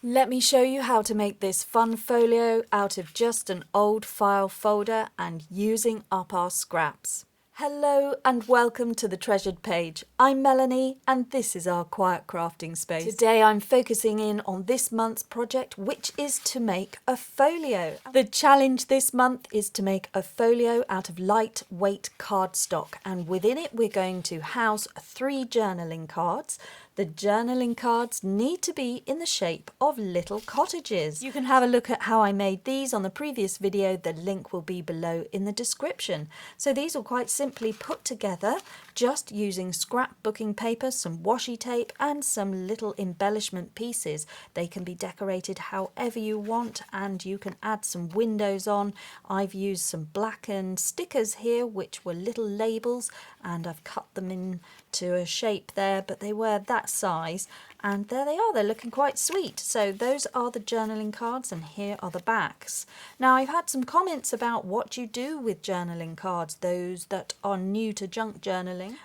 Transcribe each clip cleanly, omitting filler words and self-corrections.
Let me show you how to make this fun folio out of just an old file folder and using up our scraps. Hello and welcome to the Treasured Page. I'm Melanie and this is our quiet crafting space. Today I'm focusing in on this month's project, which is to make a folio. The challenge this month is to make a folio out of lightweight cardstock, and within it we're going to house 3 journaling cards. The journaling cards need to be in the shape of little cottages. You can have a look at how I made these on the previous video. The link will be below in the description. So these are quite simply put together just using scrapbooking paper, some washi tape and some little embellishment pieces. They can be decorated however you want and you can add some windows on. I've used some blackened stickers here which were little labels and I've cut them into a shape there, but they were that size and there they are, they're looking quite sweet. So those are the journaling cards and here are the backs. Now I've had some comments about what you do with journaling cards, those that are new to junk journaling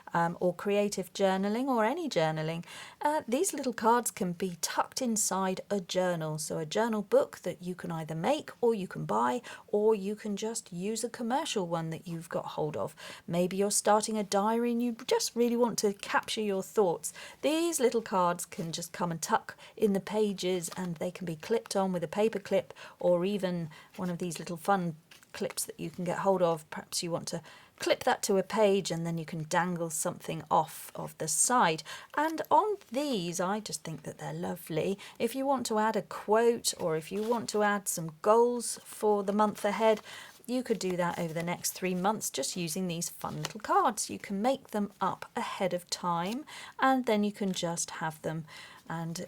or creative journaling or any journaling. These little cards can be tucked inside a journal, so a journal book that you can either make or you can buy, or you can just use a commercial one that you've got hold of. Maybe you're starting a diary and you just really want to capture your thoughts. These little cards can just come and tuck in the pages and they can be clipped on with a paper clip or even one of these little fun clips that you can get hold of. Perhaps you want to clip that to a page and then you can dangle something off of the side. And on these, I just think that they're lovely. If you want to add a quote or if you want to add some goals for the month ahead, you could do that over the next 3 months just using these fun little cards. You can make them up ahead of time and then you can just have them and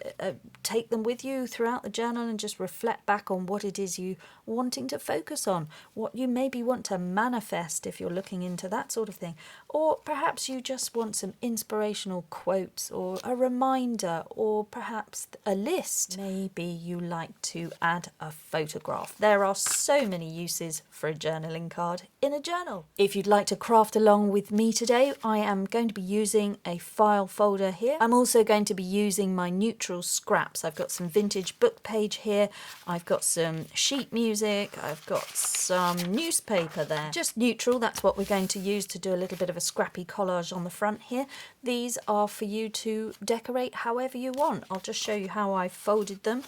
take them with you throughout the journal and just reflect back on what it is you wanting to focus on, what you maybe want to manifest if you're looking into that sort of thing, or perhaps you just want some inspirational quotes or a reminder or perhaps a list. Maybe you like to add a photograph. There are so many uses for a journaling card in a journal. If you'd like to craft along with me today, I am going to be using a file folder here. I'm also going to be using my neutral scraps. I've got some vintage book page here, I've got some sheet music, I've got some newspaper there. Just neutral, that's what we're going to use to do a little bit of a scrappy collage on the front here. These are for you to decorate however you want. I'll just show you how I've folded them,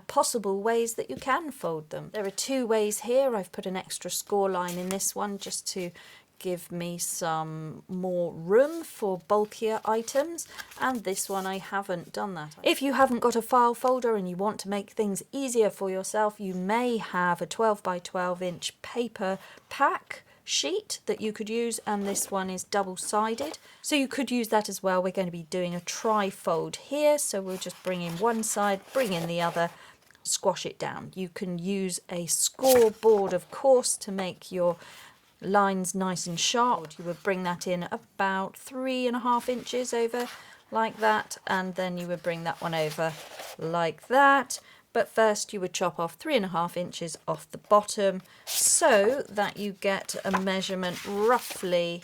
possible ways that you can fold them. There are 2 ways here. I've put an extra score line in this one just to give me some more room for bulkier items, and this one I haven't done that. If you haven't got a file folder and you want to make things easier for yourself, you may have a 12 by 12 inch paper pack sheet that you could use, and this one is double-sided, so you could use that as well. We're going to be doing a tri-fold here, so we'll just bring in one side, bring in the other, squash it down. You can use a scoreboard of course to make your lines nice and sharp. You would bring that in about 3.5 inches over like that, and then you would bring that one over like that. But first you would chop off 3.5 inches off the bottom so that you get a measurement roughly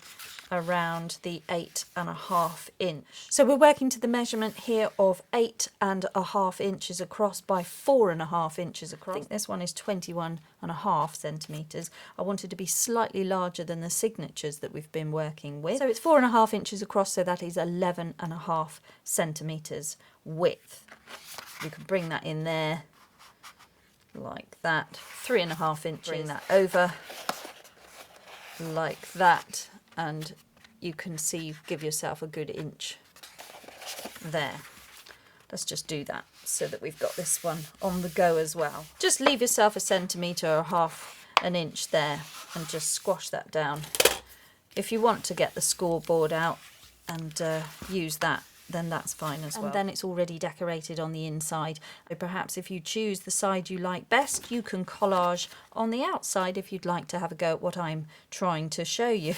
around the 8.5 inch. So we're working to the measurement here of 8.5 inches across by 4.5 inches across. I think this one is 21.5 centimetres. I wanted to be slightly larger than the signatures that we've been working with. So it's 4.5 inches across, so that is 11.5 centimetres width. You can bring that in there like that, 3.5 inches, bring that over like that, and you can see you give yourself a good inch there. Let's just do that so that we've got this one on the go as well. Just leave yourself 1 centimetre or 1/2 inch there and just squash that down. If you want to get the scoreboard out and use that, then that's fine as well. And then it's already decorated on the inside. So perhaps if you choose the side you like best, you can collage on the outside if you'd like to have a go at what I'm trying to show you.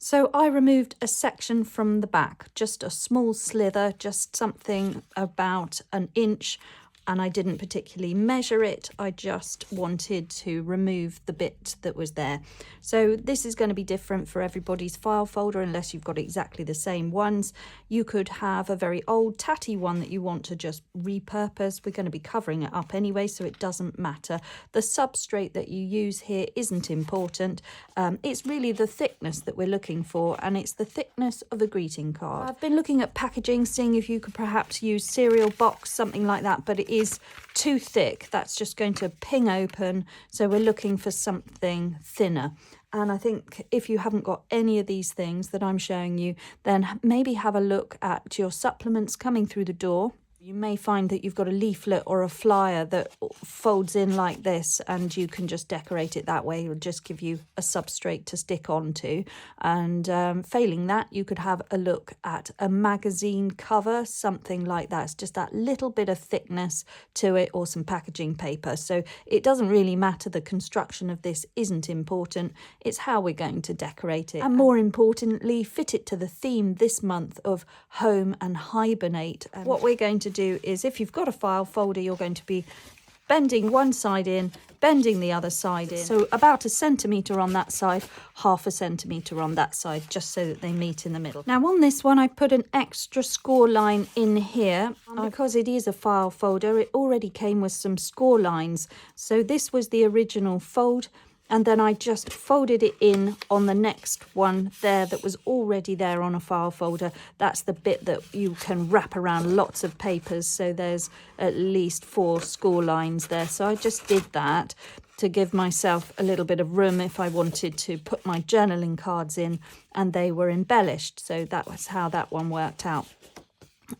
So I removed a section from the back, just a small slither, just something about 1 inch and I didn't particularly measure it. I just wanted to remove the bit that was there. So this is going to be different for everybody's file folder unless you've got exactly the same ones. You could have a very old tatty one that you want to just repurpose. We're going to be covering it up anyway, so it doesn't matter. The substrate that you use here isn't important. It's really the thickness that we're looking for, and it's the thickness of a greeting card. I've been looking at packaging, seeing if you could perhaps use cereal box, something like that, but it is too thick. That's just going to ping open, so we're looking for something thinner. And I think if you haven't got any of these things that I'm showing you, then maybe have a look at your supplements coming through the door. You may find that you've got a leaflet or a flyer that folds in like this, and you can just decorate it that way. It'll just give you a substrate to stick onto. And failing that, you could have a look at a magazine cover, something like that. It's just that little bit of thickness to it, or some packaging paper. So it doesn't really matter. The construction of this isn't important. It's how we're going to decorate it. And more importantly, fit it to the theme this month of home and hibernate. And what we're going to do is, if you've got a file folder, you're going to be bending one side in, bending the other side in. So about 1 centimetre on that side, 0.5 centimetre on that side, just so that they meet in the middle. Now on this one, I put an extra score line in here. Because it is a file folder, it already came with some score lines. So this was the original fold, and then I just folded it in on the next one there that was already there on a file folder. That's the bit that you can wrap around lots of papers, so there's at least 4 score lines there. So I just did that to give myself a little bit of room if I wanted to put my journaling cards in, and they were embellished. So that was how that one worked out.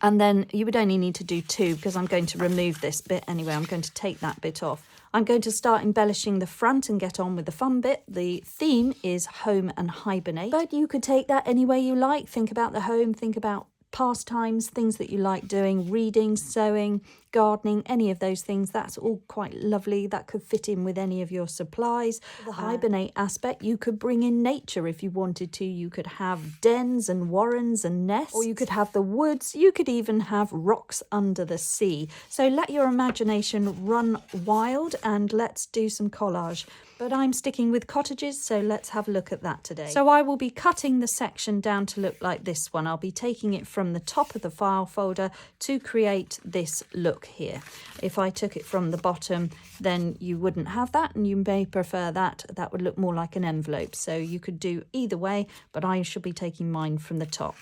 And then you would only need to do 2, because I'm going to remove this bit anyway. I'm going to take that bit off. I'm going to start embellishing the front and get on with the fun bit. The theme is home and hibernate, but you could take that any way you like. Think about the home, think about pastimes, things that you like doing, reading, sewing, gardening, any of those things. That's all quite lovely. That could fit in with any of your supplies. The hibernate aspect, you could bring in nature if you wanted to. You could have dens and warrens and nests, or you could have the woods. You could even have rocks under the sea. So let your imagination run wild, and let's do some collage. But I'm sticking with cottages, so let's have a look at that today. So I will be cutting the section down to look like this one. I'll be taking it from the top of the file folder to create this look here. If I took it from the bottom, then you wouldn't have that, and you may prefer that. That would look more like an envelope. So you could do either way, but I should be taking mine from the top.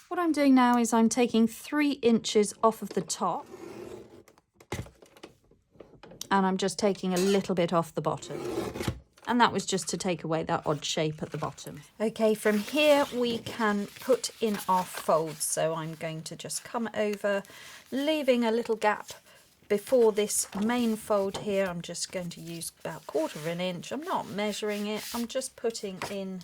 What I'm doing now is I'm taking 3 inches off of the top, and I'm just taking a little bit off the bottom. And that was just to take away that odd shape at the bottom. Okay, from here we can put in our folds. So I'm going to just come over, leaving a little gap before this main fold here. I'm just going to use about 1/4 inch. I'm not measuring it. I'm just putting in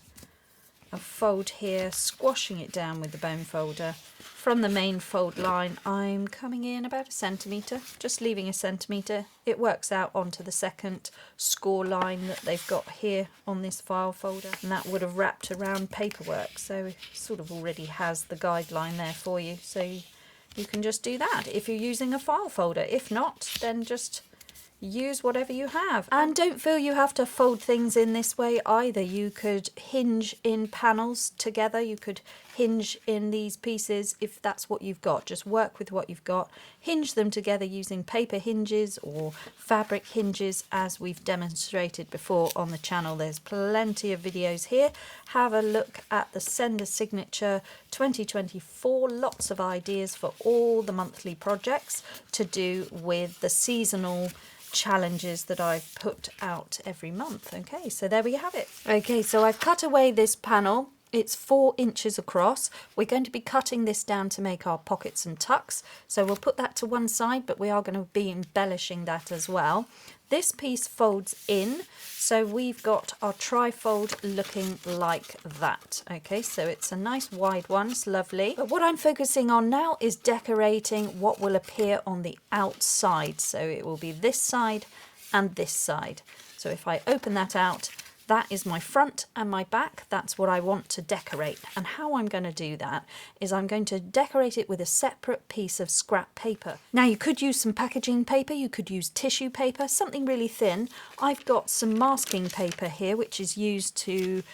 a fold here, squashing it down with the bone folder. From the main fold line, I'm coming in about 1 centimetre, just leaving 1 centimetre. It works out onto the second score line that they've got here on this file folder, and that would have wrapped around paperwork, so it sort of already has the guideline there for you. So you can just do that if you're using a file folder. If not, then just use whatever you have. And don't feel you have to fold things in this way either. You could hinge in panels together. You could hinge in these pieces if that's what you've got. Just work with what you've got. Hinge them together using paper hinges or fabric hinges, as we've demonstrated before on the channel. There's plenty of videos here. Have a look at the Sender Signature 2024. Lots of ideas for all the monthly projects to do with the seasonal challenges that I've put out every month. Okay, so there we have it. Okay, so I've cut away this panel. It's 4 inches across. We're going to be cutting this down to make our pockets and tucks. So we'll put that to one side, but we are going to be embellishing that as well. This piece folds in, so we've got our trifold looking like that. Okay, so it's a nice wide one, it's lovely. But what I'm focusing on now is decorating what will appear on the outside. So it will be this side and this side. So if I open that out, That is my front and my back. That's what I want to decorate. And how I'm going to do that is I'm going to decorate it with a separate piece of scrap paper. Now you could use some packaging paper, you could use tissue paper, something really thin. I've got some masking paper here which is used to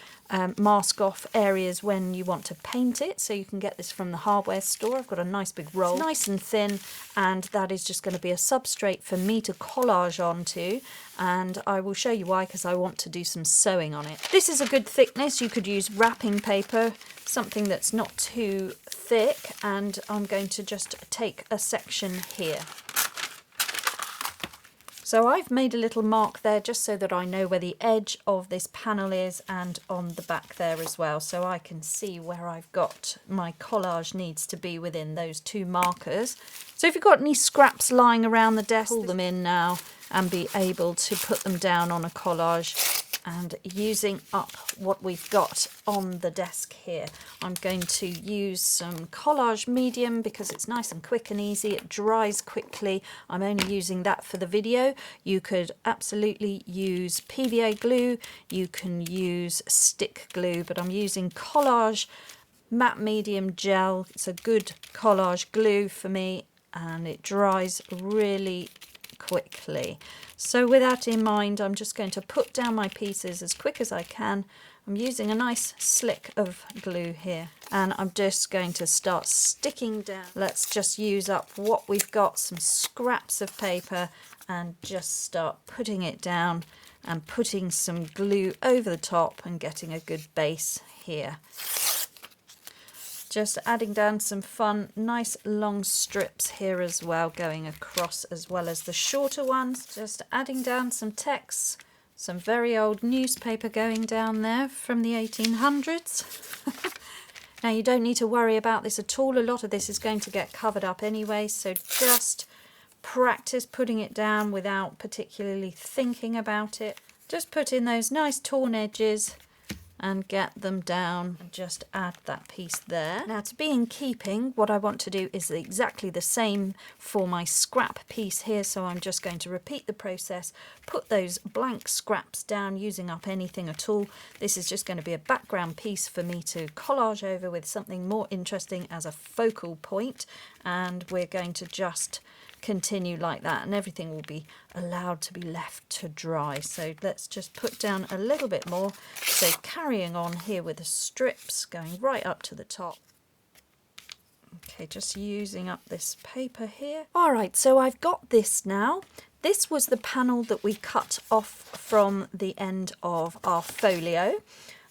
mask off areas when you want to paint it, so you can get this from the hardware store. I've got a nice big roll, it's nice and thin, and that is just going to be a substrate for me to collage onto, and I will show you why, because I want to do some sewing on it. This is a good thickness. You could use wrapping paper, something that's not too thick, and I'm going to just take a section here. So I've made a little mark there just so that I know where the edge of this panel is, and on the back there as well, so I can see where I've got my collage needs to be within those two markers. So if you've got any scraps lying around the desk, pull them in now and be able to put them down on a collage. And using up what we've got on the desk here, I'm going to use some Collage medium because it's nice and quick and easy. It dries quickly. I'm only using that for the video. You could absolutely use PVA glue. You can use stick glue, but I'm using Collage matte medium gel. It's a good collage glue for me, and it dries really quickly. So with that in mind, I'm just going to put down my pieces as quick as I can. I'm using a nice slick of glue here, and I'm just going to start sticking down. Let's just use up what we've got, some scraps of paper, and just start putting it down and putting some glue over the top and getting a good base here. Just adding down some fun, nice long strips here as well, going across as well as the shorter ones. Just adding down some text, some very old newspaper going down there from the 1800s. Now you don't need to worry about this at all. A lot of this is going to get covered up anyway, so just practice putting it down without particularly thinking about it. Just put in those nice torn edges and get them down, and just add that piece there. Now, to be in keeping, what I want to do is exactly the same for my scrap piece here, so I'm just going to repeat the process, put those blank scraps down using up anything at all. This is just going to be a background piece for me to collage over with something more interesting as a focal point, and we're going to just continue like that, and everything will be allowed to be left to dry. So let's just put down a little bit more. So carrying on here with the strips going right up to the top. Okay, just using up this paper here. All right, so I've got this now. This was the panel that we cut off from the end of our folio.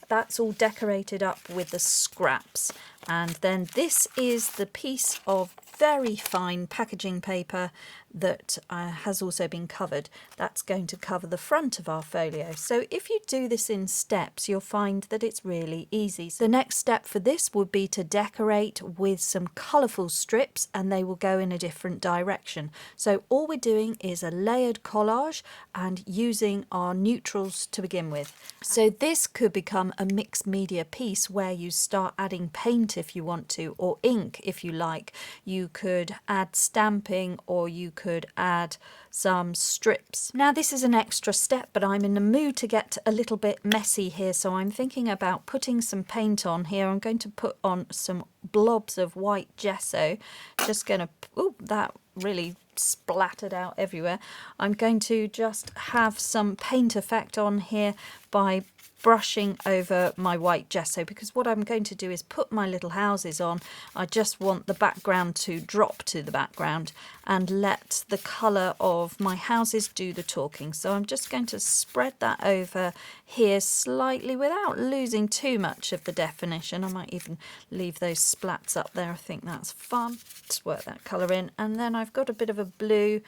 That's all decorated up with the scraps. And then this is the piece of very fine packaging paper that has also been covered. That's going to cover the front of our folio. So if you do this in steps, you'll find that it's really easy. So the next step for this would be to decorate with some colourful strips, and they will go in a different direction. So all we're doing is a layered collage and using our neutrals to begin with. So this could become a mixed media piece where you start adding paint if you want to, or ink if you like. You could add stamping, or you could add some strips. Now this is an extra step, but I'm in the mood to get a little bit messy here, so I'm thinking about putting some paint on here. I'm going to put on some blobs of white gesso. Just going to, ooh, that really splattered out everywhere. I'm going to just have some paint effect on here by brushing over my white gesso, because what I'm going to do is put my little houses on. I just want the background to drop to the background and let the colour of my houses do the talking. So I'm just going to spread that over here slightly without losing too much of the definition. I might even leave those splats up there. I think that's fun. Just work that colour in. And then I've got a bit of a blue.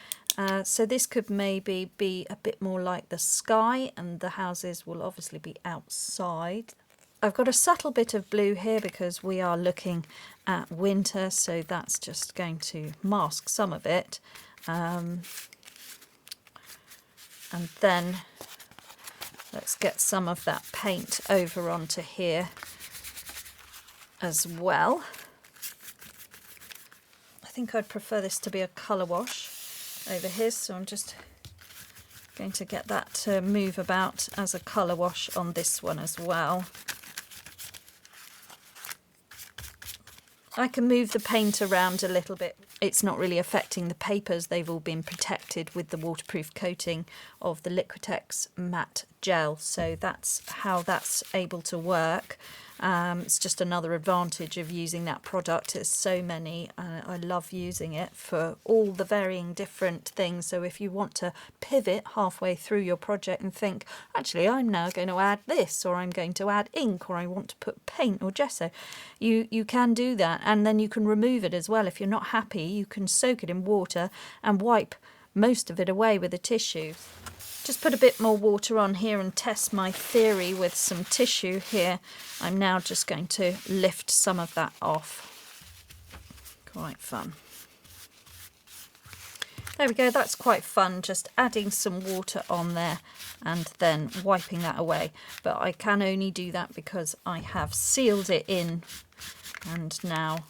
So this could maybe be a bit more like the sky, and the houses will obviously be outside. I've got a subtle bit of blue here because we are looking at winter, so that's just going to mask some of it. And then let's get some of that paint over onto here as well. I think I'd prefer this to be a colour wash over here, so I'm just Going to get that to move about as a colour wash on this one as well. I can move the paint around a little bit. It's not really affecting the papers. They've all been protected with the waterproof coating of the Liquitex matte gel. So that's how that's able to work. It's just another advantage of using that product. There's so many. I love using it for all the varying different things. So if you want to pivot halfway through your project and think, actually, I'm now going to add this, or I'm going to add ink, or I want to put paint or gesso, you can do that. And then you can remove it as well. If you're not happy, you can soak it in water and wipe most of it away with a tissue. Just put a bit more water on here and test my theory with some tissue here. I'm now just going to lift some of that off. Quite fun. There we go, that's quite fun, just adding some water on there and then wiping that away. But I can only do that because I have sealed it in, and now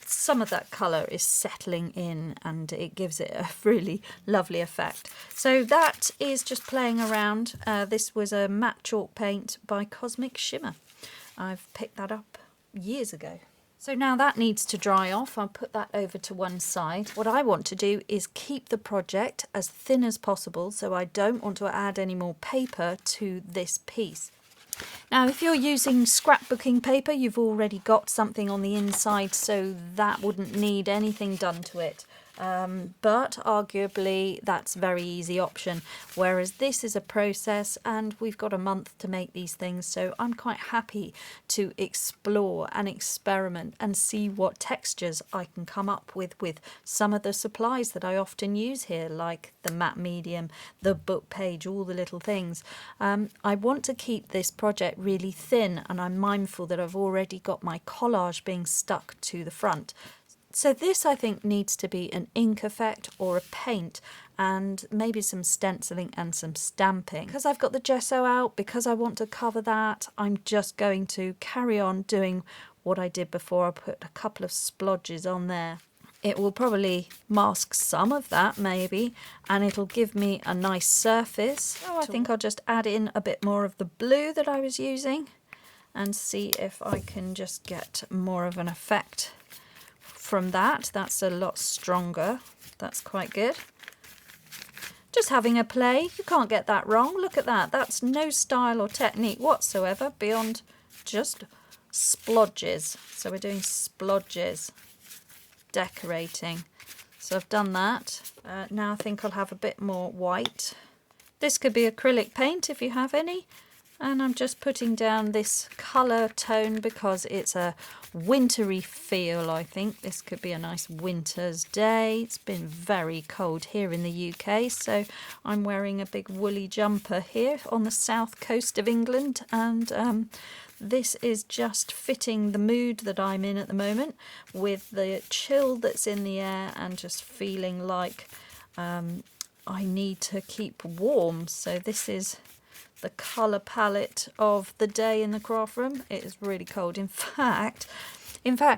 some of that colour is settling in and it gives it a really lovely effect. So that is just playing around. This was a matte chalk paint by Cosmic Shimmer. I've picked that up years ago. So now that needs to dry off. I'll put that over to one side. What I want to do is keep the project as thin as possible, so I don't want to add any more paper to this piece. Now, if you're using scrapbooking paper, you've already got something on the inside, so that wouldn't need anything done to it. But arguably that's a very easy option, whereas this is a process and we've got a month to make these things, so I'm quite happy to explore and experiment and see what textures I can come up with some of the supplies that I often use here, like the matte medium, the book page, all the little things. I want to keep this project really thin, and I'm mindful that I've already got my collage being stuck to the front. So this, I think, needs to be an ink effect or a paint, and maybe some stenciling and some stamping. Because I've got the gesso out, because I want to cover that, I'm just going to carry on doing what I did before. I put a couple of splodges on there. It will probably mask some of that maybe, and it'll give me a nice surface. So I think I'll just add in a bit more of the blue that I was using and see if I can just get more of an effect from that. That's a lot stronger. That's quite good. Just having a play. You can't get that wrong. Look at that. That's no style or technique whatsoever beyond just splodges. So we're doing splodges, decorating. So I've done that. Now I think I'll have a bit more white. This could be acrylic paint if you have any. And I'm just putting down this colour tone because it's a wintry feel, I think. This could be a nice winter's day. It's been very cold here in the UK, so I'm wearing a big woolly jumper here on the south coast of England, and this is just fitting the mood that I'm in at the moment, with the chill that's in the air and just feeling like I need to keep warm. So this is the colour palette of the day in the craft room. It is really cold. In fact,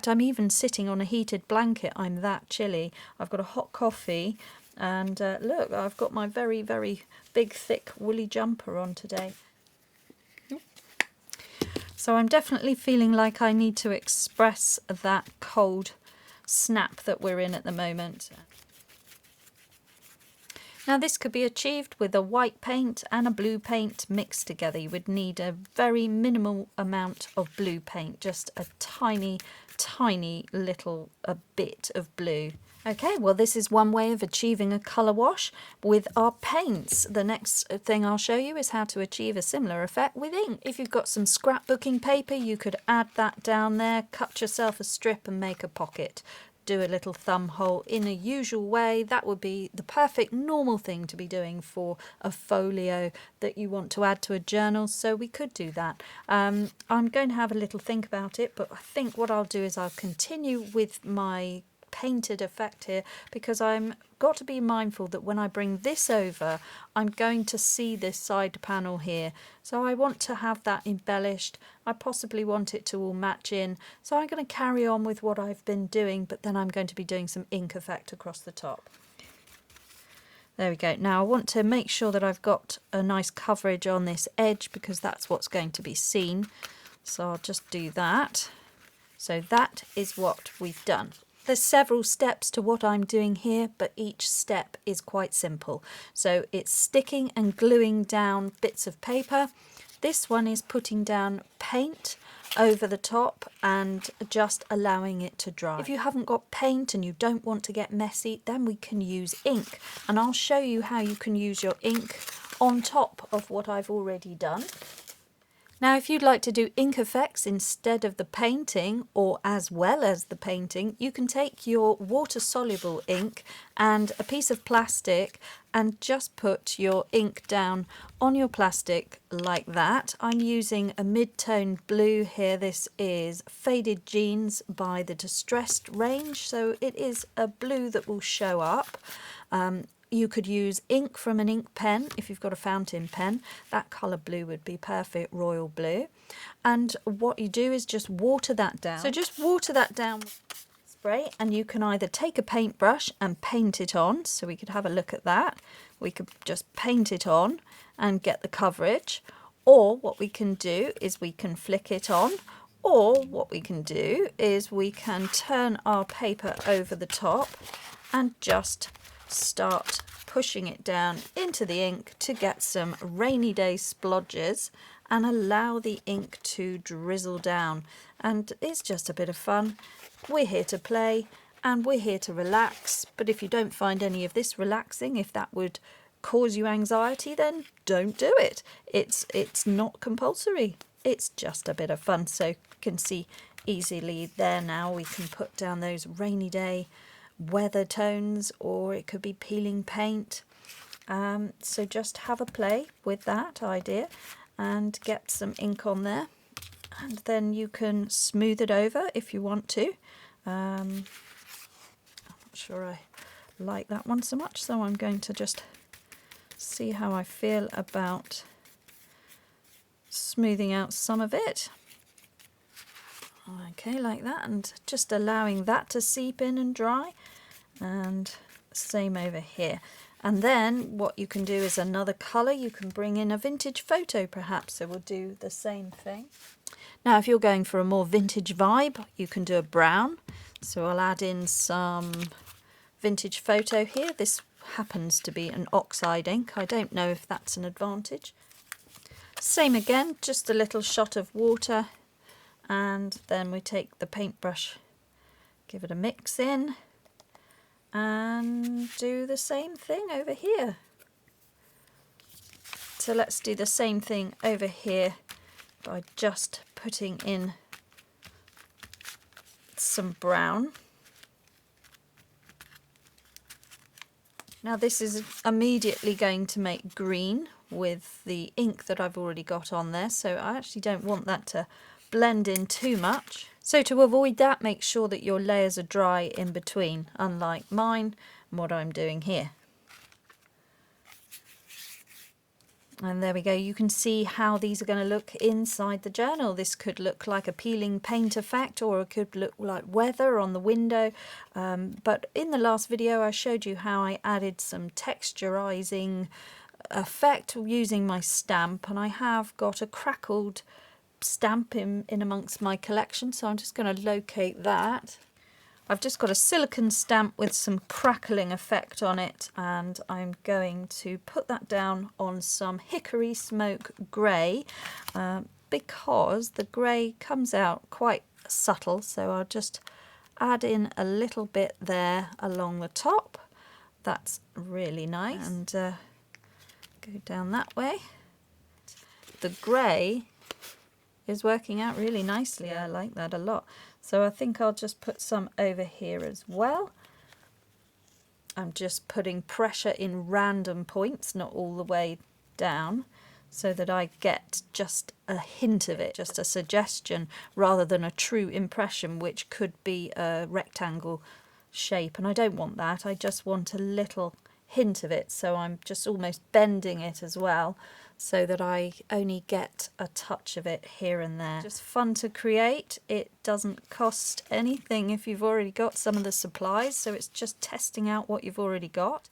I'm even sitting on a heated blanket. I'm that chilly. I've got a hot coffee, and look, I've got my very, very big, thick, woolly jumper on today. So I'm definitely feeling like I need to express that cold snap that we're in at the moment. Now this could be achieved with a white paint and a blue paint mixed together. You would need a very minimal amount of blue paint, just a tiny, tiny little bit of blue. Okay, well this is one way of achieving a colour wash with our paints. The next thing I'll show you is how to achieve a similar effect with ink. If you've got some scrapbooking paper, you could add that down there, cut yourself a strip and make a pocket. Do a little thumb hole in a usual way. That would be the perfect normal thing to be doing for a folio that you want to add to a journal, so we could do that. I'm going to have a little think about it, but I think what I'll do is I'll continue with my painted effect here, because I'm got to be mindful that when I bring this over, I'm going to see this side panel here, so I want to have that embellished. I possibly want it to all match in, so I'm going to carry on with what I've been doing, but then I'm going to be doing some ink effect across the top. There we go. Now I want to make sure that I've got a nice coverage on this edge because that's what's going to be seen. So I'll just do that. So that is what we've done. There's several steps to what I'm doing here, but each step is quite simple. So it's sticking and gluing down bits of paper. This one is putting down paint over the top and just allowing it to dry. If you haven't got paint and you don't want to get messy, then we can use ink. And I'll show you how you can use your ink on top of what I've already done. Now, if you'd like to do ink effects instead of the painting or as well as the painting, you can take your water-soluble ink and a piece of plastic and just put your ink down on your plastic like that. I'm using a mid-tone blue here. This is Faded Jeans by the Distressed range, so it is a blue that will show up. You could use ink from an ink pen if you've got a fountain pen. That colour blue would be perfect, royal blue. And what you do is just water that down. So just water that down with spray, and you can either take a paintbrush and paint it on. So we could have a look at that. We could just paint it on and get the coverage. Or what we can do is we can flick it on. Or what we can do is we can turn our paper over the top and just start pushing it down into the ink to get some rainy day splodges and allow the ink to drizzle down. And it's just a bit of fun. We're here to play and we're here to relax, but if you don't find any of this relaxing, if that would cause you anxiety, then don't do it. It's not compulsory. It's just a bit of fun. So you can see easily there now we can put down those rainy day weather tones, or it could be peeling paint. So just have a play with that idea and get some ink on there, and then you can smooth it over if you want to. I'm not sure I like that one so much, so I'm going to just see how I feel about smoothing out some of it. Okay, like that, and just allowing that to seep in and dry, and same over here. And then what you can do is another colour. You can bring in a vintage photo perhaps, so we'll do the same thing. Now if you're going for a more vintage vibe, you can do a brown, so I'll add in some vintage photo here. This happens to be an oxide ink. I don't know if that's an advantage. Same again, just a little shot of water. And then we take the paintbrush, give it a mix in, and do the same thing over here. So let's do the same thing over here by just putting in some brown. Now this is immediately going to make green with the ink that I've already got on there, so I actually don't want that to blend in too much. So to avoid that, make sure that your layers are dry in between, unlike mine and what I'm doing here. And there we go, you can see how these are going to look inside the journal. This could look like a peeling paint effect, or it could look like weather on the window. But in the last video I showed you how I added some texturizing effect using my stamp, and I have got a crackled stamp in amongst my collection, so I'm just going to locate that. I've just got a silicone stamp with some crackling effect on it, and I'm going to put that down on some hickory smoke grey because the grey comes out quite subtle, so I'll just add in a little bit there along the top. That's really nice, and go down that way. The grey is working out really nicely. I like that a lot. So I think I'll just put some over here as well. I'm just putting pressure in random points, not all the way down, so that I get just a hint of it, just a suggestion, rather than a true impression, which could be a rectangle shape. And I don't want that. I just want a little hint of it. So I'm just almost bending it as well, so that I only get a touch of it here and there. Just fun to create. It doesn't cost anything if you've already got some of the supplies, so it's just testing out what you've already got.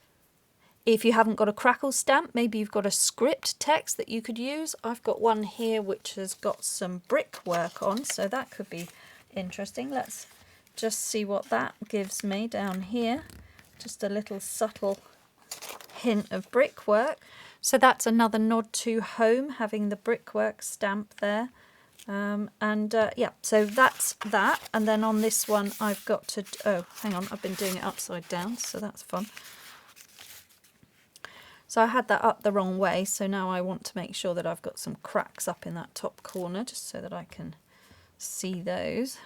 If you haven't got a crackle stamp, maybe you've got a script text that you could use. I've got one here which has got some brickwork on, so that could be interesting. Let's just see what that gives me down here. Just a little subtle hint of brickwork. So that's another nod to home, having the brickwork stamp there. Yeah, so that's that. And then on this one I've got to, oh, hang on, I've been doing it upside down, so that's fun. So I had that up the wrong way, so now I want to make sure that I've got some cracks up in that top corner, just so that I can see those.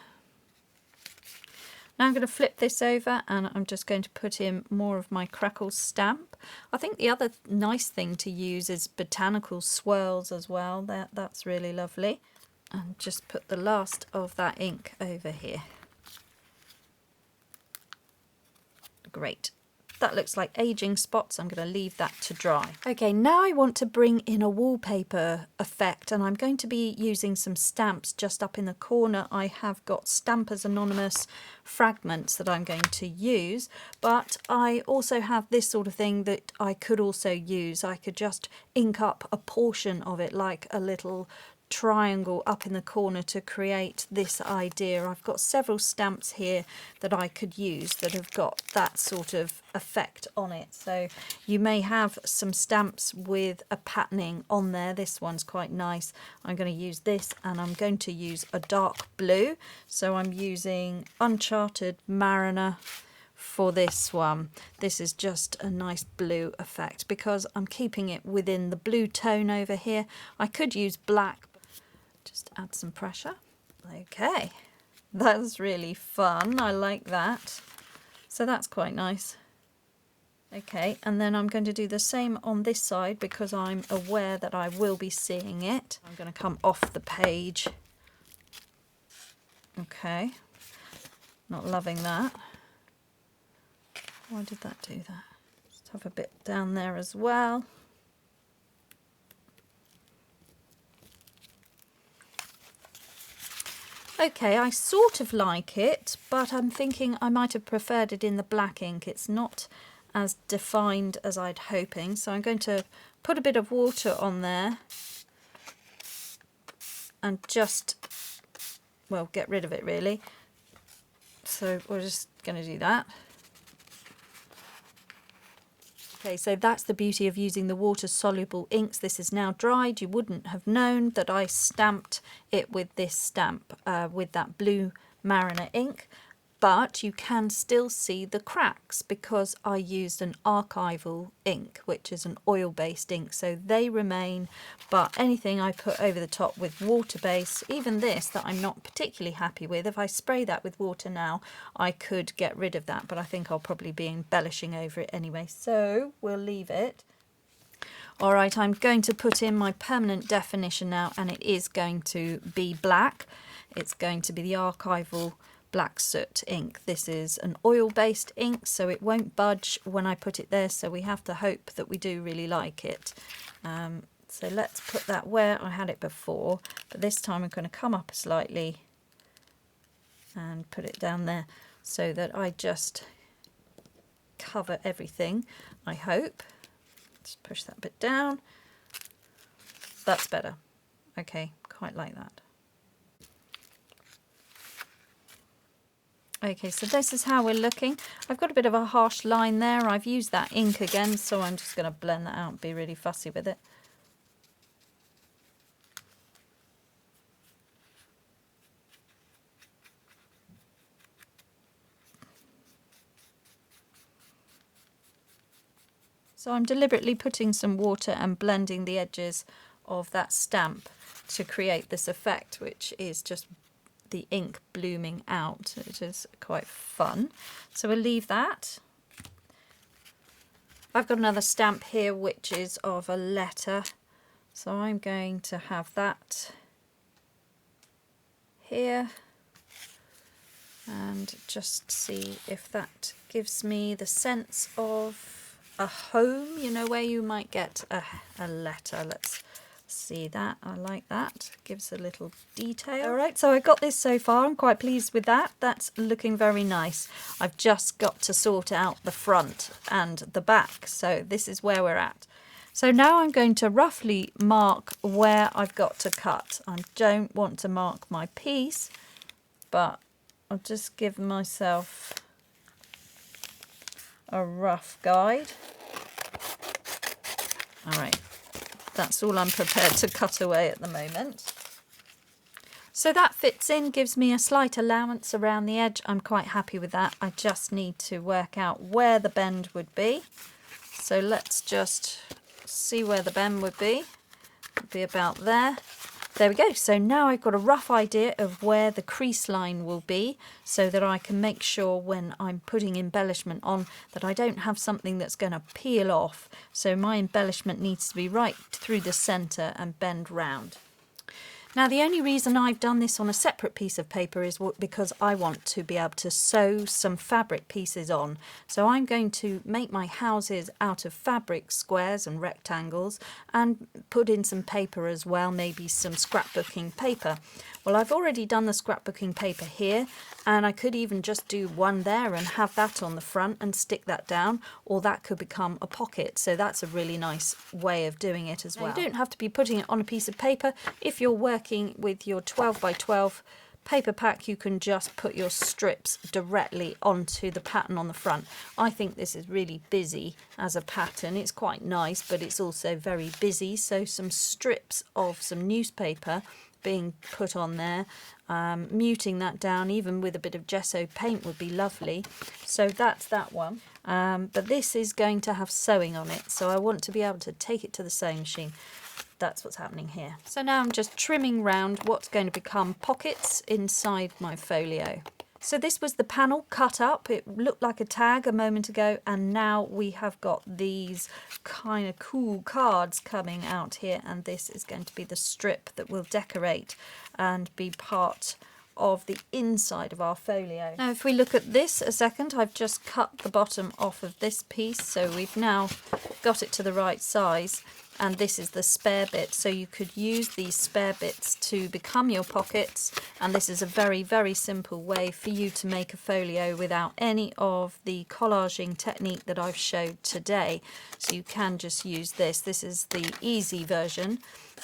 Now I'm going to flip this over and I'm just going to put in more of my crackle stamp. I think the other nice thing to use is botanical swirls as well. That's really lovely. And just put the last of that ink over here. Great. That looks like aging spots. I'm going to leave that to dry. Okay, now I want to bring in a wallpaper effect, and I'm going to be using some stamps just up in the corner. I have got Stampers Anonymous fragments that I'm going to use, but I also have this sort of thing that I could also use. I could just ink up a portion of it, like a little triangle up in the corner, to create this idea. I've got several stamps here that I could use that have got that sort of effect on it. So you may have some stamps with a patterning on there. This one's quite nice. I'm going to use this, and I'm going to use a dark blue. So I'm using Uncharted Mariner for this one. This is just a nice blue effect because I'm keeping it within the blue tone over here. I could use black. Just add some pressure. Okay, that's really fun. I like that. So that's quite nice. Okay, and then I'm going to do the same on this side because I'm aware that I will be seeing it. I'm going to come off the page. Okay, not loving that. Why did that do that? Just have a bit down there as well. Okay, I sort of like it, but I'm thinking I might have preferred it in the black ink. It's not as defined as I'd hoping, so I'm going to put a bit of water on there and just, well, get rid of it really. So we're just going to do that. Okay, so that's the beauty of using the water-soluble inks. This is now dried. You wouldn't have known that I stamped it with this stamp, with that blue Mariner ink, but you can still see the cracks because I used an archival ink, which is an oil-based ink, so they remain, but anything I put over the top with water-based, even this that I'm not particularly happy with, if I spray that with water now, I could get rid of that, but I think I'll probably be embellishing over it anyway, so we'll leave it. Alright, I'm going to put in my permanent definition now, and it is going to be black. It's going to be the archival black soot ink. This is an oil-based ink, so it won't budge when I put it there, so we have to hope that we do really like it. So let's put that where I had it before, but this time I'm going to come up slightly and put it down there so that I just cover everything, I hope. Let's push that bit down. That's better. Okay, quite like that. Okay, so this is how we're looking. I've got a bit of a harsh line there. I've used that ink again, so I'm just going to blend that out and be really fussy with it. So I'm deliberately putting some water and blending the edges of that stamp to create this effect, which is just the ink blooming out. It is quite fun. So we'll leave that. I've got another stamp here which is of a letter, so I'm going to have that here and just see if that gives me the sense of a home, you know, where you might get a letter. Let's See that? I like that. Gives a little detail. All right, so I got this so far. I'm quite pleased with that. That's looking very nice. I've just got to sort out the front and the back. So this is where we're at. So now I'm going to roughly mark where I've got to cut. I don't want to mark my piece, but I'll just give myself a rough guide. All right. That's all I'm prepared to cut away at the moment. So that fits in, gives me a slight allowance around the edge. I'm quite happy with that. I just need to work out where the bend would be. So let's just see where the bend would be. It'd be about there. There we go. So now I've got a rough idea of where the crease line will be so that I can make sure when I'm putting embellishment on that I don't have something that's going to peel off. So my embellishment needs to be right through the centre and bend round. Now the only reason I've done this on a separate piece of paper is because I want to be able to sew some fabric pieces on. So I'm going to make my houses out of fabric squares and rectangles and put in some paper as well, maybe some scrapbooking paper. Well, I've already done the scrapbooking paper here, and I could even just do one there and have that on the front and stick that down, or that could become a pocket. So that's a really nice way of doing it as well. You don't have to be putting it on a piece of paper. If you're working with your 12 by 12 paper pack, you can just put your strips directly onto the pattern on the front. I think this is really busy as a pattern. It's quite nice, but it's also very busy. So some strips of some newspaper being put on there, muting that down even with a bit of gesso paint would be lovely. So that's that one. But this is going to have sewing on it, so I want to be able to take it to the sewing machine. That's what's happening here. So now I'm just trimming round what's going to become pockets inside my folio. So this was the panel cut up. It looked like a tag a moment ago, and now we have got these kind of cool cards coming out here, and this is going to be the strip that will decorate and be part of the inside of our folio. Now if we look at this a second, I've just cut the bottom off of this piece, so we've now got it to the right size. And this is the spare bit, so you could use these spare bits to become your pockets, and this is a very, very simple way for you to make a folio without any of the collaging technique that I've showed today. So you can just use this. This is the easy version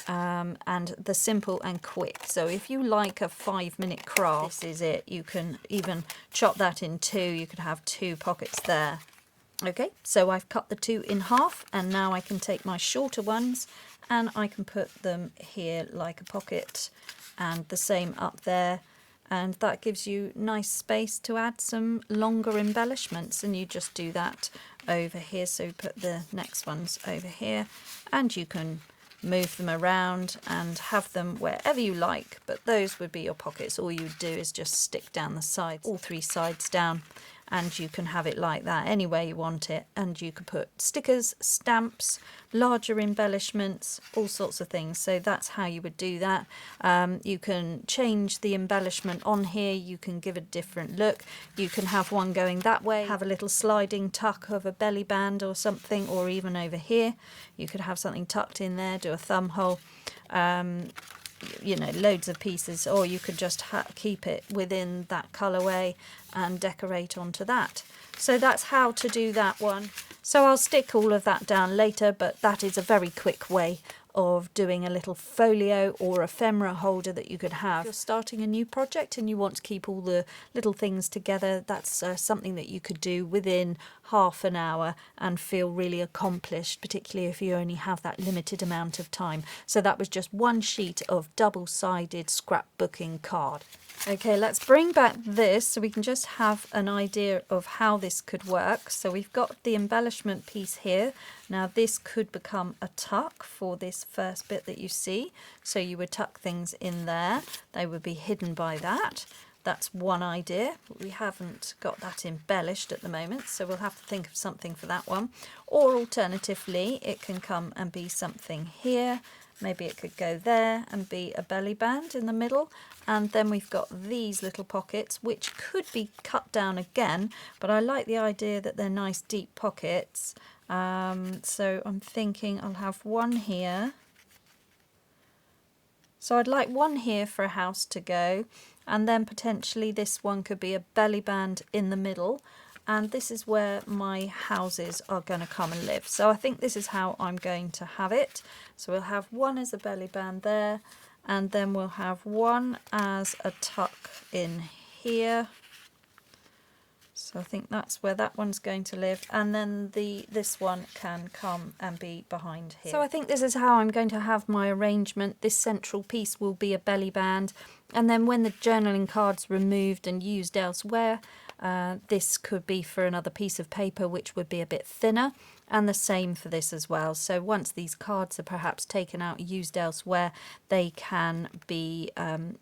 and the simple and quick. So if you like a 5-minute craft, this is it. You can even chop that in two. You could have 2 pockets there. Okay, so I've cut the 2 in half, and now I can take my shorter ones and I can put them here like a pocket, and the same up there, and that gives you nice space to add some longer embellishments, and you just do that over here. So put the next ones over here, and you can move them around and have them wherever you like, but those would be your pockets. All you would do is just stick down the sides, all 3 sides down, and you can have it like that any way you want it. And you could put stickers, stamps, larger embellishments, all sorts of things. So that's how you would do that. You can change the embellishment on here. You can give a different look. You can have one going that way, have a little sliding tuck of a belly band or something, or even over here you could have something tucked in there, do a thumb hole. You know, loads of pieces, or you could just keep it within that colourway and decorate onto that. So that's how to do that one. So I'll stick all of that down later, but that is a very quick way of doing a little folio or ephemera holder that you could have. If you're starting a new project and you want to keep all the little things together, that's something that you could do within half an hour and feel really accomplished, particularly if you only have that limited amount of time. So that was just one sheet of double-sided scrapbooking card. Okay, let's bring back this so we can just have an idea of how this could work. So we've got the embellishment piece here. Now this could become a tuck for this first bit that you see. So you would tuck things in there. They would be hidden by that. That's one idea. We haven't got that embellished at the moment, so we'll have to think of something for that one. Or alternatively, it can come and be something here. Maybe it could go there and be a belly band in the middle. And then we've got these little pockets, which could be cut down again, but I like the idea that they're nice deep pockets. So I'm thinking I'll have one here So I'd like one here for a house to go, and then potentially this one could be a belly band in the middle, and this is where my houses are going to come and live. So I think this is how I'm going to have it. So we'll have one as a belly band there, and then we'll have one as a tuck in here. So I think that's where that one's going to live, and then this one can come and be behind here. So I think this is how I'm going to have my arrangement. This central piece will be a belly band, and then when the journaling card's removed and used elsewhere, this could be for another piece of paper which would be a bit thinner, and the same for this as well. So once these cards are perhaps taken out, used elsewhere, they can be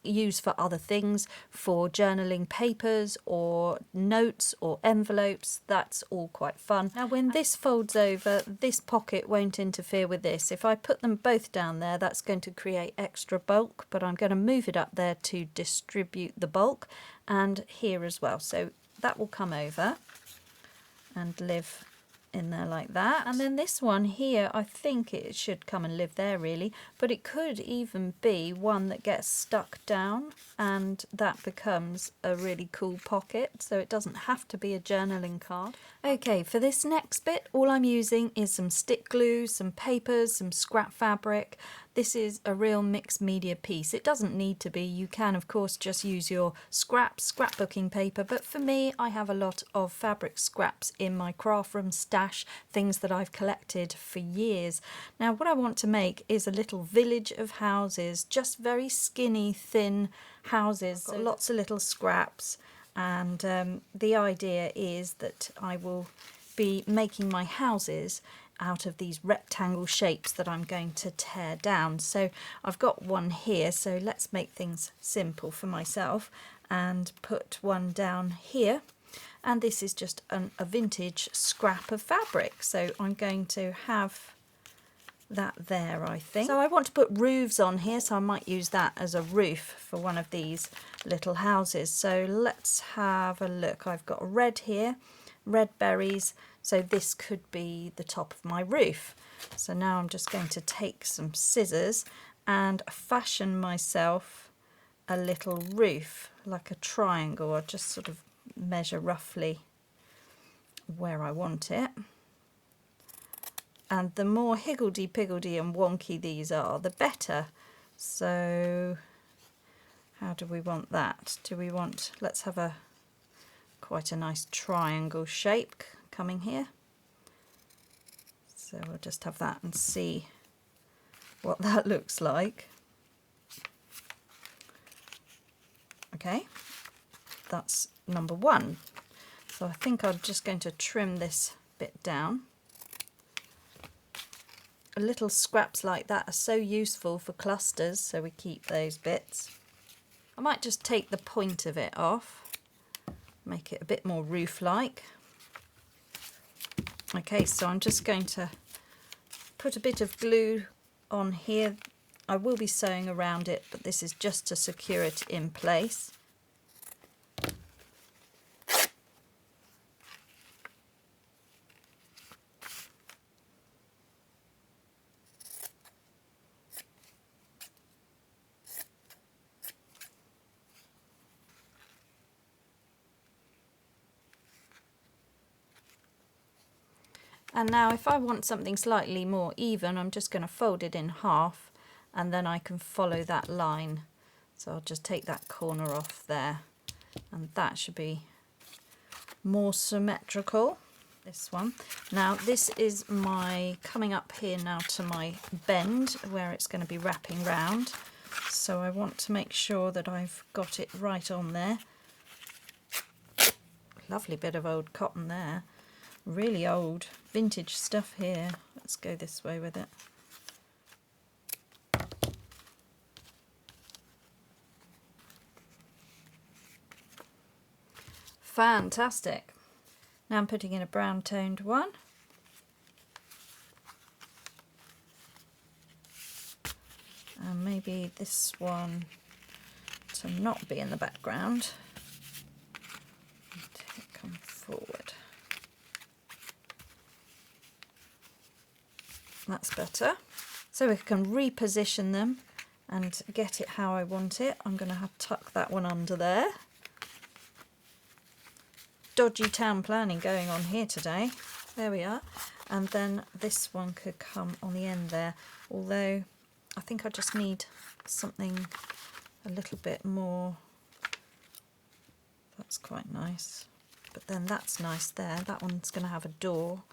used for other things, for journaling papers or notes or envelopes. That's all quite fun. Now when this folds over, this pocket won't interfere with this. If I put them both down there, that's going to create extra bulk, but I'm going to move it up there to distribute the bulk, and here as well. So that will come over and live in there like that. And then this one here, I think it should come and live there really, but it could even be one that gets stuck down and that becomes a really cool pocket, so it doesn't have to be a journaling card. Okay, for this next bit, all I'm using is some stick glue, some papers, some scrap fabric. This is a real mixed media piece. It doesn't need to be. You can, of course, just use your scrapbooking paper, but for me, I have a lot of fabric scraps in my craft room stash, things that I've collected for years. Now, what I want to make is a little village of houses, just very skinny, thin houses, so lots of little scraps, and the idea is that I will be making my houses out of these rectangle shapes that I'm going to tear down. So I've got one here, so let's make things simple for myself and put one down here, and this is just a vintage scrap of fabric, so I'm going to have that there, I think. So I want to put roofs on here, so I might use that as a roof for one of these little houses. So let's have a look. I've got red here, red berries, so this could be the top of my roof. So now I'm just going to take some scissors and fashion myself a little roof, like a triangle. I'll just sort of measure roughly where I want it. And the more higgledy-piggledy and wonky these are, the better. So how do we want that? Do we want, let's have quite a nice triangle shape coming here. So we'll just have that and see what that looks like. Okay, that's number one. So I think I'm just going to trim this bit down. Little scraps like that are so useful for clusters, so we keep those bits. I might just take the point of it off, make it a bit more roof-like. Okay, so I'm just going to put a bit of glue on here. I will be sewing around it, but this is just to secure it in place. And now if I want something slightly more even, I'm just going to fold it in half, and then I can follow that line. So I'll just take that corner off there, and that should be more symmetrical, this one. Now this is my, coming up here now to my bend where it's going to be wrapping round. So I want to make sure that I've got it right on there. Lovely bit of old cotton there. Really old vintage stuff here. Let's go this way with it. Fantastic. Now I'm putting in a brown toned one. And maybe this one to not be in the background. Come forward. That's better. So we can reposition them and get it how I want it, I'm going to have to tuck that one under there. Dodgy town planning going on here today. There we are. And then this one could come on the end there, although I think I just need something a little bit more. That's quite nice. But then that's nice there. That one's going to have a door.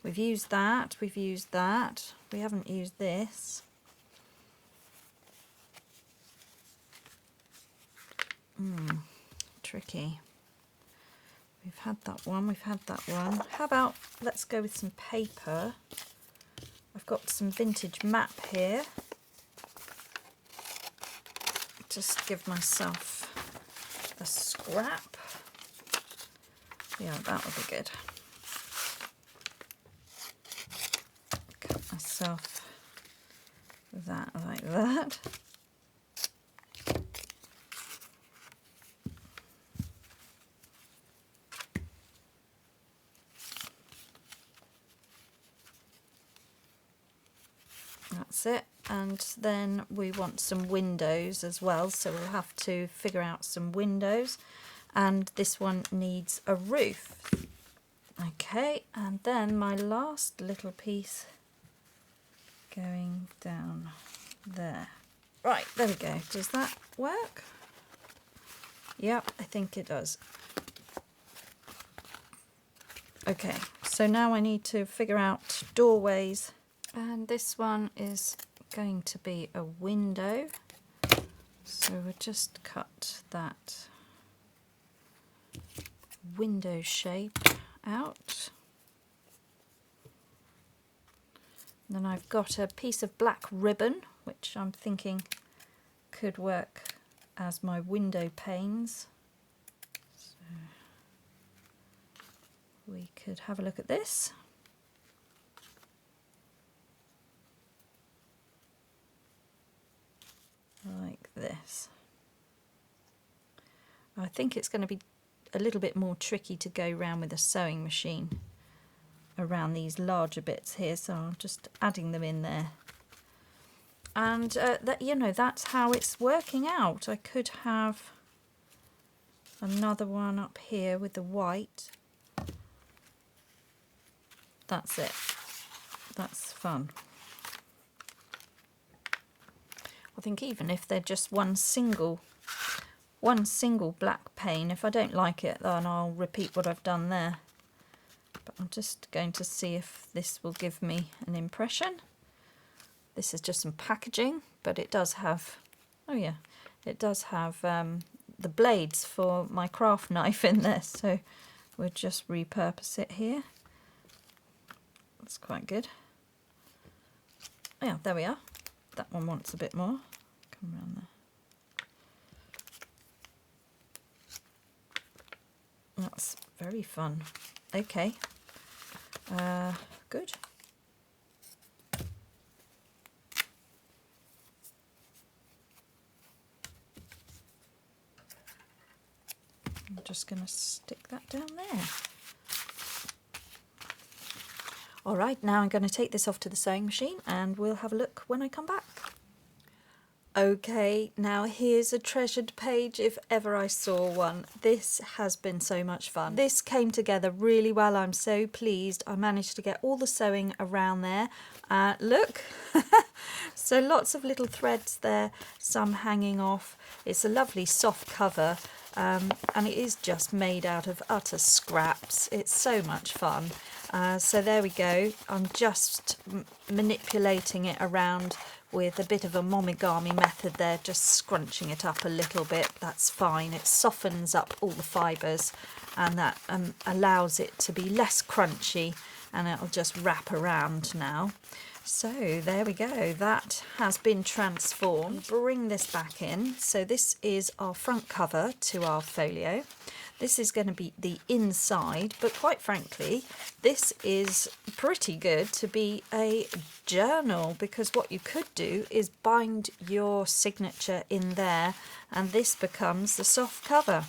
We've used that. We've used that. We haven't used this. Tricky. We've had that one. We've had that one. How about let's go with some paper. I've got some vintage map here. Just give myself a scrap. Yeah, that would be good. Cut myself that like that. That's it. And then we want some windows as well, so we'll have to figure out some windows, and this one needs a roof. Okay, and then my last little piece going down there. Right, there we go. Does that work? Yep, I think it does. Okay, so now I need to figure out doorways, and this one is going to be a window, so we'll just cut that window shape out. Then I've got a piece of black ribbon, which I'm thinking could work as my window panes. So we could have a look at this. Like this. I think it's going to be a little bit more tricky to go around with a sewing machine around these larger bits here, so I'm just adding them in there. And that, you know, that's how it's working out. I could have another one up here with the white. That's it. That's fun. I think even if they're just one single black pane, if I don't like it, then I'll repeat what I've done there. But I'm just going to see if this will give me an impression. This is just some packaging, but it does have, oh yeah, it does have the blades for my craft knife in there, so we'll just repurpose it here. That's quite good. Yeah, there we are. That one wants a bit more. Come around there. That's very fun. Okay. Good. I'm just going to stick that down there. All right, now I'm going to take this off to the sewing machine and we'll have a look when I come back. Okay, now here's a treasured page if ever I saw one. This has been so much fun. This came together really well. I'm so pleased. I managed to get all the sewing around there. Look, so lots of little threads there, some hanging off. It's a lovely soft cover. And it is just made out of utter scraps. It's so much fun. So there we go. I'm just manipulating it around with a bit of a momigami method there, just scrunching it up a little bit. That's fine. It softens up all the fibres and that allows it to be less crunchy, and it'll just wrap around now. So there we go, that has been transformed. Bring this back in. So this is our front cover to our folio. This is going to be the inside, but quite frankly, this is pretty good to be a journal, because what you could do is bind your signature in there and this becomes the soft cover.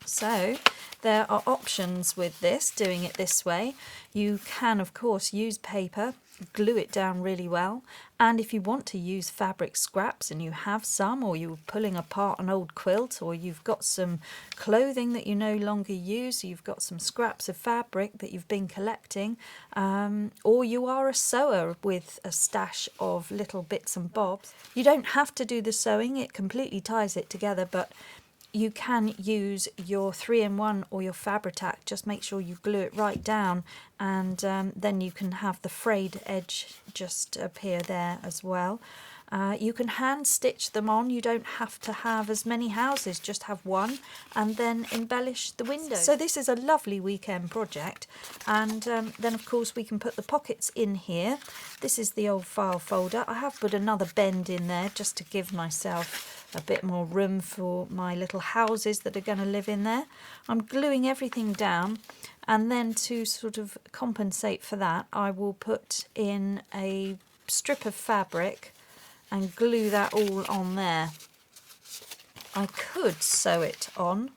So there are options with this, doing it this way. You can of course use paper, glue it down really well. And if you want to use fabric scraps and you have some, or you're pulling apart an old quilt, or you've got some clothing that you no longer use, you've got some scraps of fabric that you've been collecting, or you are a sewer with a stash of little bits and bobs, you don't have to do the sewing, it completely ties it together, but you can use your 3-in-1 or your Fabri-Tac. Just make sure you glue it right down, and then you can have the frayed edge just appear there as well. You can hand stitch them on. You don't have to have as many houses, just have one, and then embellish the windows. So this is a lovely weekend project, and then of course we can put the pockets in here. This is the old file folder. I have put another bend in there just to give myself a bit more room for my little houses that are going to live in there. I'm gluing everything down, and then to sort of compensate for that, I will put in a strip of fabric and glue that all on there. I could sew it on.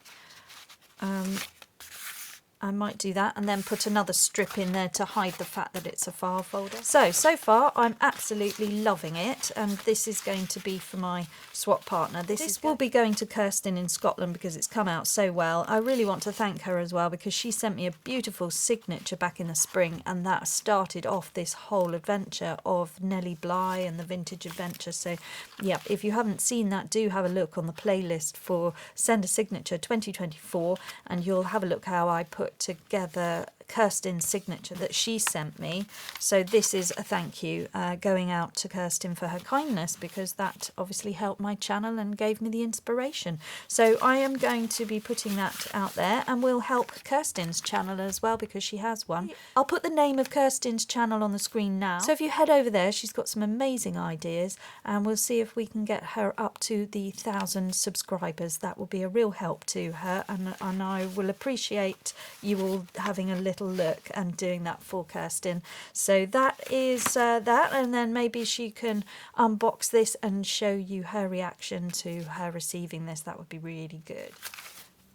I might do that and then put another strip in there to hide the fact that it's a file folder. So far I'm absolutely loving it, and this is going to be for my swap partner. This will be going to Kirstin in Scotland because it's come out so well. I really want to thank her as well because she sent me a beautiful signature back in the spring, and that started off this whole adventure of Nellie Bly and the Vintage Adventure. So yeah, if you haven't seen that, do have a look on the playlist for Send a Signature 2024, and you'll have a look how I put together Kirstin's signature that she sent me. So this is a thank you going out to Kirstin for her kindness, because that obviously helped my channel and gave me the inspiration. So I am going to be putting that out there, and will help Kirstin's channel as well because she has one. I'll put the name of Kirstin's channel on the screen now, so if you head over there, she's got some amazing ideas, and we'll see if we can get her up to the 1,000 subscribers. That will be a real help to her, and I will appreciate you all having a little look and doing that for Kirstin. So that is that, and then maybe she can unbox this and show you her reaction to her receiving this. That would be really good.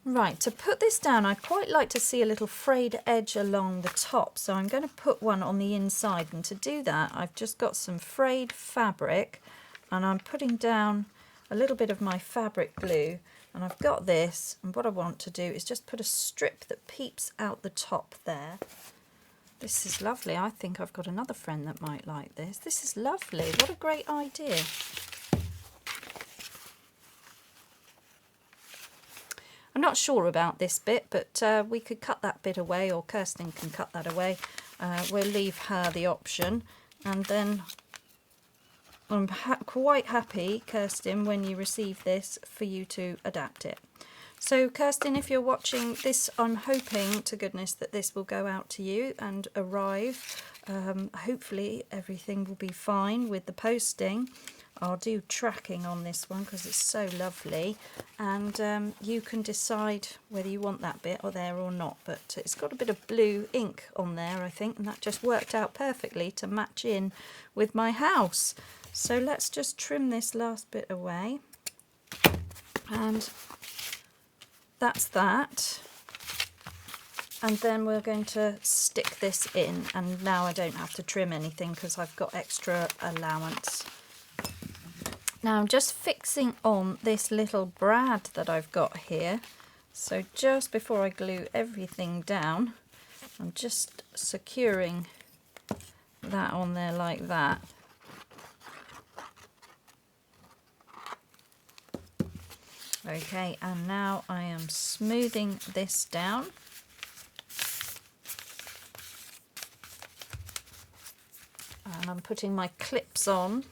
Right, to put this down, I'd quite like to see a little frayed edge along the top, so I'm going to put one on the inside, and to do that I've just got some frayed fabric, and I'm putting down a little bit of my fabric glue. And I've got this, and what I want to do is just put a strip that peeps out the top there. This is lovely. I think I've got another friend that might like this. This is lovely. What a great idea. I'm not sure about this bit, but we could cut that bit away, or Kirstin can cut that away. We'll leave her the option, and then I'm quite happy, Kirstin, when you receive this, for you to adapt it. So Kirstin, if you're watching this, I'm hoping to goodness that this will go out to you and arrive. Hopefully everything will be fine with the posting. I'll do tracking on this one because it's so lovely, and you can decide whether you want that bit there or not, but it's got a bit of blue ink on there, I think, and that just worked out perfectly to match in with my house. So let's just trim this last bit away, and that's that. And then we're going to stick this in, and now I don't have to trim anything because I've got extra allowance. Now I'm just fixing on this little brad that I've got here. So just before I glue everything down, I'm just securing that on there like that. Okay, and now I am smoothing this down. And I'm putting my clips on.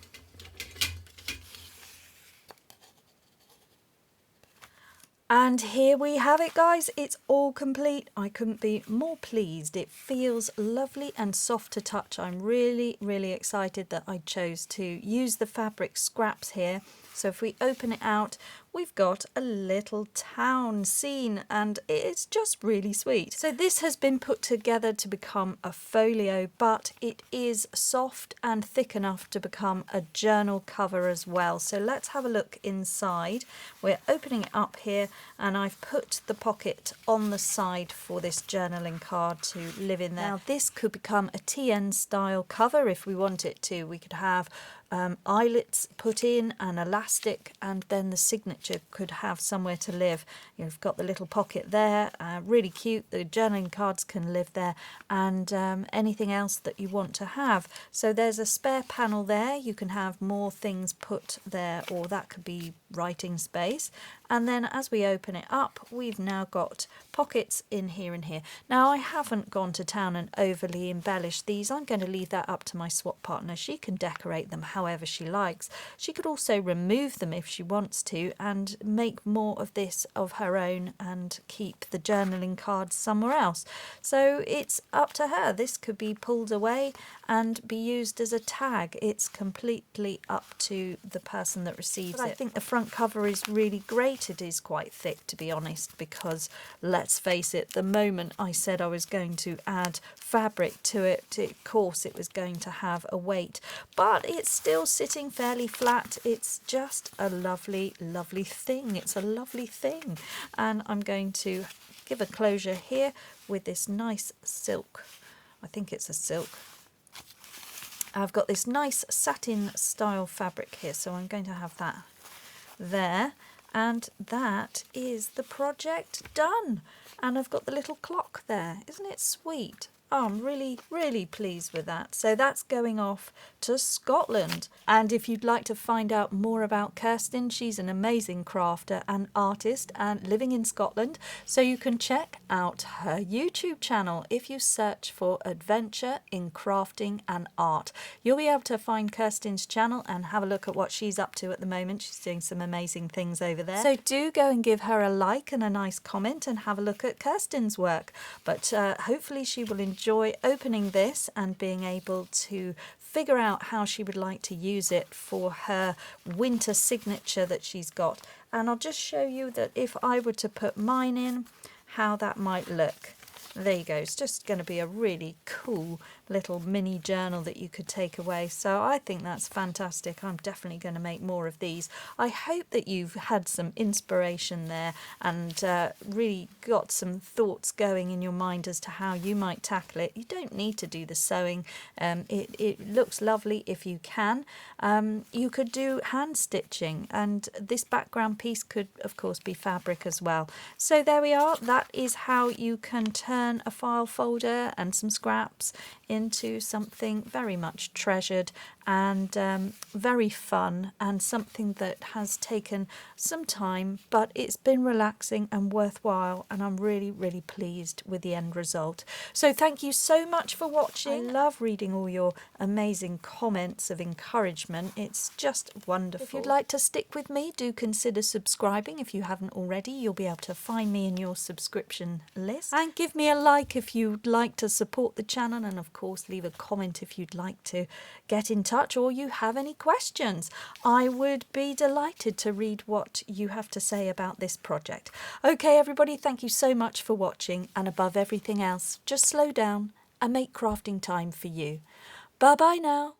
And here we have it, guys. It's all complete. I couldn't be more pleased. It feels lovely and soft to touch. I'm really, really excited that I chose to use the fabric scraps here. So if we open it out, we've got a little town scene, and it's just really sweet. So this has been put together to become a folio, but it is soft and thick enough to become a journal cover as well. So let's have a look inside. We're opening it up here, and I've put the pocket on the side for this journaling card to live in there. Now this could become a TN style cover if we want it to. We could have eyelets put in, an elastic, and then the signature could have somewhere to live. You've got the little pocket there, really cute. The journaling cards can live there, and anything else that you want to have. So there's a spare panel there. You can have more things put there, or that could be writing space. And then as we open it up, we've now got pockets in here and here. Now I haven't gone to town and overly embellished these. I'm going to leave that up to my swap partner. She can decorate them however she likes. She could also remove them if she wants to and make more of this of her own and keep the journaling cards somewhere else. So it's up to her. This could be pulled away and be used as a tag. It's completely up to the person that receives it. I think the front cover is really great. It is quite thick, to be honest, because let's face it, the moment I said I was going to add fabric to it, of course it was going to have a weight, but it's still sitting fairly flat. It's just a lovely, lovely thing. It's a lovely thing. And I'm going to give a closure here with this nice silk. I think it's a silk. I've got this nice satin style fabric here, so I'm going to have that there. And that is the project done. And I've got the little clock there. Isn't it sweet? Oh, I'm really, really pleased with that. So that's going off to Scotland. And if you'd like to find out more about Kirstin, she's an amazing crafter and artist and living in Scotland. So you can check out her YouTube channel. If you search for Adventure in Crafting and Art, you'll be able to find Kirstin's channel and have a look at what she's up to at the moment. She's doing some amazing things over there. So do go and give her a like and a nice comment and have a look at Kirstin's work. But hopefully she will enjoy opening this and being able to figure out how she would like to use it for her winter signature that she's got. And I'll just show you that if I were to put mine in, how that might look. There you go. It's just going to be a really cool little mini journal that you could take away. So I think that's fantastic. I'm definitely going to make more of these. I hope that you've had some inspiration there and really got some thoughts going in your mind as to how you might tackle it. You don't need to do the sewing. It looks lovely if you can. You could do hand stitching, and this background piece could of course be fabric as well. So there we are. That is how you can turn a file folder and some scraps into something very much treasured and very fun, and something that has taken some time, but it's been relaxing and worthwhile, and I'm really, really pleased with the end result. So thank you so much for watching. I love reading all your amazing comments of encouragement. It's just wonderful. If you'd like to stick with me, do consider subscribing if you haven't already. You'll be able to find me in your subscription list, and give me a like if you'd like to support the channel, and of course leave a comment if you'd like to get in touch or you have any questions. I would be delighted to read what you have to say about this project. Okay everybody, thank you so much for watching, and above everything else, just slow down and make crafting time for you. Bye bye now.